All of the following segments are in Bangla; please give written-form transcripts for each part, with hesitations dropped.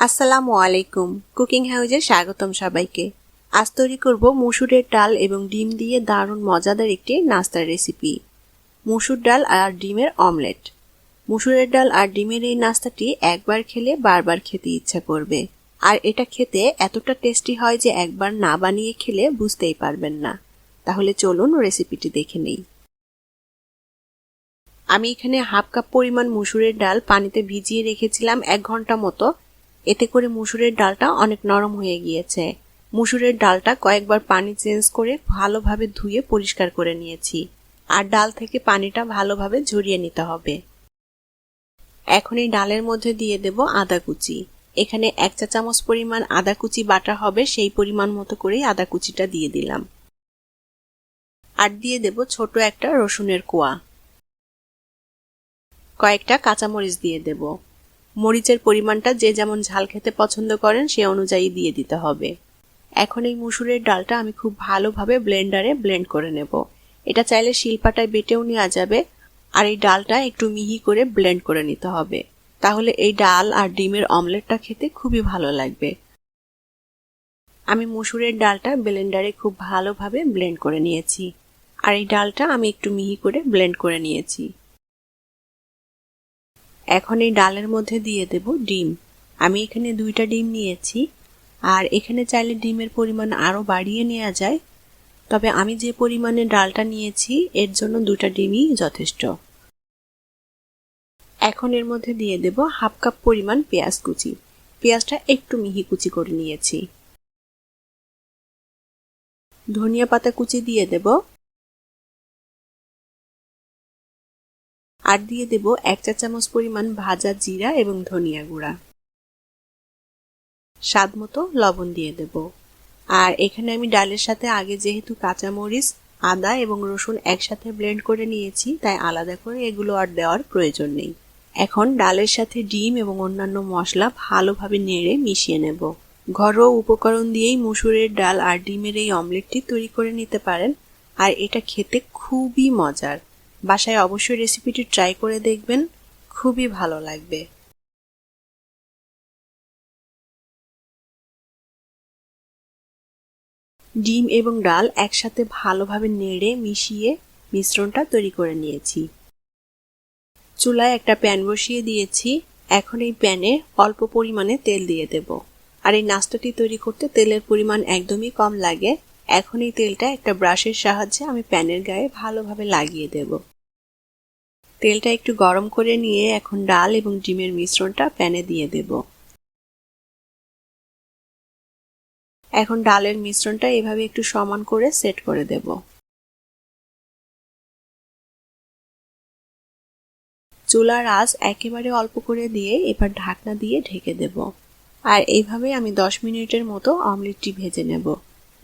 আসসালামু আলাইকুম। কুকিং হাউজে স্বাগতম সবাইকে। আজ তৈরি করব মসুরের ডাল এবং ডিম দিয়ে দারুণ মজাদার একটি নাস্তার রেসিপি, মসুর ডাল আর ডিমের অমলেট। মসুরের ডাল আর ডিমের এই নাস্তাটি একবার খেলে বারবার খেতে ইচ্ছা করবে, আর এটা খেতে এতটা টেস্টি হয় যে একবার না বানিয়ে খেলে বুঝতেই পারবেন না। তাহলে চলুন রেসিপিটি দেখে নেই। আমি এখানে হাফ কাপ পরিমাণ মসুরের ডাল পানিতে ভিজিয়ে রেখেছিলাম 1 ঘন্টা মতো। এতে করে মসুরের ডালটা অনেক নরম হয়ে গিয়েছে। মসুরের ডালটা কয়েকবার পানি চেঞ্জ করে ভালোভাবে ধুয়ে পরিষ্কার করে নিয়েছি, আর ডাল থেকে পানিটা ভালোভাবে ঝরিয়ে নিতে হবে। এখন এই ডালের মধ্যে দিয়ে দেব আদা কুচি। এখানে 1 চা চামচ পরিমাণ আদা কুচি বাটা হবে, সেই পরিমাণ মতো করেই আদা কুচিটা দিয়ে দিলাম। আর দিয়ে দেব ছোট একটা রসুনের কোয়া। কয়েকটা কাঁচামরিচ দিয়ে দেব। মরিচের পরিমাণটা যে যেমন ঝাল খেতে পছন্দ করেন সে অনুযায়ী দিয়ে দিতে হবে। এখন এই মসুরের ডালটা আমি খুব ভালোভাবে ব্লেন্ডারে ব্লেন্ড করে নেব। এটা চাইলে শিলপাটায় বেটেও নেওয়া যাবে, আর এই ডালটা একটু মিহি করে ব্লেন্ড করে নিতে হবে। তাহলে এই ডাল আর ডিমের অমলেটটা খেতে খুবই ভালো লাগবে। আমি মসুরের ডালটা ব্লেন্ডারে খুব ভালোভাবে ব্লেন্ড করে নিয়েছি, আর এই ডালটা আমি একটু মিহি করে ব্লেন্ড করে নিয়েছি। এখন এই ডালের মধ্যে দিয়ে দেব ডিম। আমি এখানে 2টা ডিম নিয়েছি, আর এখানে চাইলে ডিমের পরিমাণ আরো বাড়িয়ে নেওয়া যায়, তবে আমি যে পরিমাণে ডালটা নিয়েছি এর জন্য 2টা ডিমই যথেষ্ট। এখন এর মধ্যে দিয়ে দেব হাফ কাপ পরিমাণ পেঁয়াজ কুচি। পেঁয়াজটা একটু মিহি কুচি করে নিয়েছি। ধনিয়া পাতা কুচি দিয়ে দেব, আর দিয়ে দেব 1 চা চামচ পরিমাণ ভাজা জিরা এবং ধনিয়া গুঁড়া। স্বাদ মতো লবণ দিয়ে দেব। আর এখানে আমি ডালের সাথে আগে যেহেতু কাঁচামরিচ, আদা এবং রসুন একসাথে ব্লেন্ড করে নিয়েছি, তাই আলাদা করে এগুলো আর দেওয়ার প্রয়োজন নেই। এখন ডালের সাথে ডিম এবং অন্যান্য মশলা ভালোভাবে নেড়ে মিশিয়ে নেব। ঘরোয়া উপকরণ দিয়েই মসুরের ডাল আর ডিমের এই অমলেটটি তৈরি করে নিতে পারেন, আর এটা খেতে খুবই মজার। বাসায় অবশ্যই রেসিপিটি ট্রাই করে দেখবেন, খুবই ভালো লাগবে। ডিম এবং ডাল একসাথে ভালোভাবে নেড়ে মিশিয়ে মিশ্রণটা তৈরি করে নিয়েছি। চুলায় একটা প্যান বসিয়ে দিয়েছি। এখন এই প্যানে অল্প পরিমাণে তেল দিয়ে দেব। আর এই নাস্তাটি তৈরি করতে তেলের পরিমাণ একদমই কম লাগে। এখন এই তেলটা একটা ব্রাশের সাহায্যে আমি প্যানের গায়ে ভালোভাবে লাগিয়ে দেব। তেলটা একটু গরম করে নিয়ে এখন ডাল এবং ডিমের মিশ্রণটা প্যানে দিয়ে দেব। এখন ডালের মিশ্রণটা এভাবে একটু সমান করে সেট করে দেব। চুলার আঁচ একেবারে অল্প করে দিয়ে এবার ঢাকনা দিয়ে ঢেকে দেব। আর এইভাবে আমি 10 মিনিটের মতো অমলেটটি ভেজে নেব।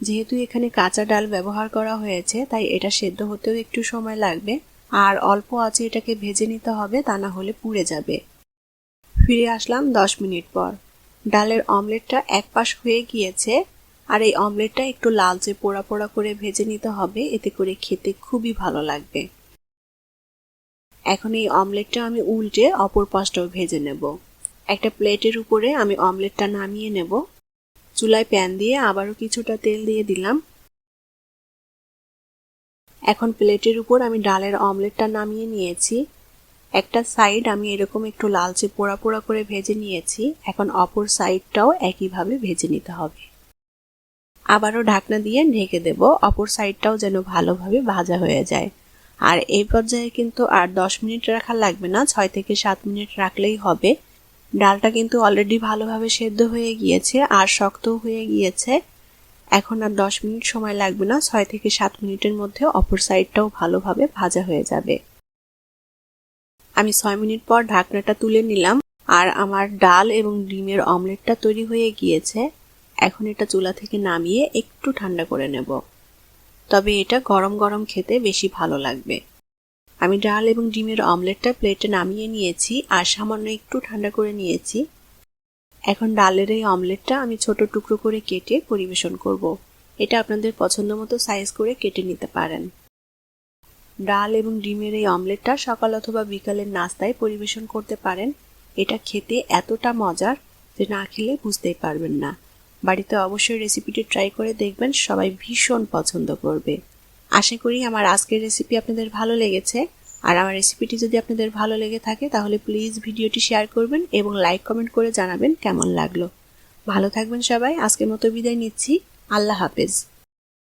যেহেতু এখানে কাঁচা ডাল ব্যবহার করা হয়েছে, তাই এটা সেদ্ধ হতেও একটু সময় লাগবে, আর অল্প আঁচে এটাকে ভেজে নিতে হবে, তা না হলে পুড়ে যাবে। ফিরে আসলাম 10 মিনিট পর। ডালের অমলেটটা এক পাশ হয়ে গিয়েছে, আর এই অমলেটটা একটু লালচে পোড়া পোড়া করে ভেজে নিতে হবে, এতে করে খেতে খুবই ভালো লাগবে। এখন এই অমলেটটা আমি উল্টে অপর পাশটাও ভেজে নেব। একটা প্লেটের উপরে আমি অমলেটটা নামিয়ে নেব। চুলায় প্যান দিয়ে আবারও কিছুটা তেল দিয়ে দিলাম। এখন প্লেটের উপর আমি ডালের অমলেটটা নামিয়ে নিয়েছি। একটা সাইড আমি এরকম একটু লালচে পোড়া পোড়া করে ভেজে নিয়েছি। এখন অপর সাইডটাও একইভাবে ভেজে নিতে হবে। আবারও ঢাকনা দিয়ে ঢেকে দেব, অপর সাইডটাও যেন ভালোভাবে ভাজা হয়ে যায়। আর এই পর্যায়ে কিন্তু আর 10 মিনিট রাখা লাগবে না, 6 থেকে 7 মিনিট রাখলেই হবে। ডালটা কিন্তু অলরেডি ভালোভাবে সেদ্ধ হয়ে গিয়েছে আর শক্তও হয়ে গিয়েছে। এখন আর 10 মিনিট সময় লাগবে না, 6 থেকে 7 মিনিটের মধ্যে অপর সাইডটাও ভালোভাবে ভাজা হয়ে যাবে। আমি 6 মিনিট পর ঢাকনাটা তুলে নিলাম, আর আমার ডাল এবং ডিমের অমলেটটা তৈরি হয়ে গিয়েছে। এখন এটা চুলা থেকে নামিয়ে একটু ঠান্ডা করে নেব, তবে এটা গরম গরম খেতে বেশি ভালো লাগবে। আমি ডাল এবং ডিমের অমলেটটা প্লেটে নামিয়ে নিয়েছি, আর সামান্য একটু ঠান্ডা করে নিয়েছি। এখন ডালের এই অমলেটটা আমি ছোট টুকরো করে কেটে পরিবেশন করব। এটা আপনাদের পছন্দ মতো সাইজ করে কেটে নিতে পারেন। ডাল এবং ডিমের এই অমলেটটা সকাল অথবা বিকালের নাস্তায় পরিবেশন করতে পারেন। এটা খেতে এতটা মজার যে না খেলে বুঝতেই পারবেন না। বাড়িতে অবশ্যই রেসিপিটি ট্রাই করে দেখবেন, সবাই ভীষণ পছন্দ করবে। আশা করি আমার আজকের রেসিপি আপনাদের ভালো লেগেছে। আর আমার রেসিপিটি যদি আপনাদের ভালো লেগে থাকে তাহলে প্লিজ ভিডিওটি শেয়ার করবেন এবং লাইক কমেন্ট করে জানাবেন কেমন লাগলো। ভালো থাকবেন সবাই। আজকের মতো বিদায় নিচ্ছি। আল্লাহ হাফেজ।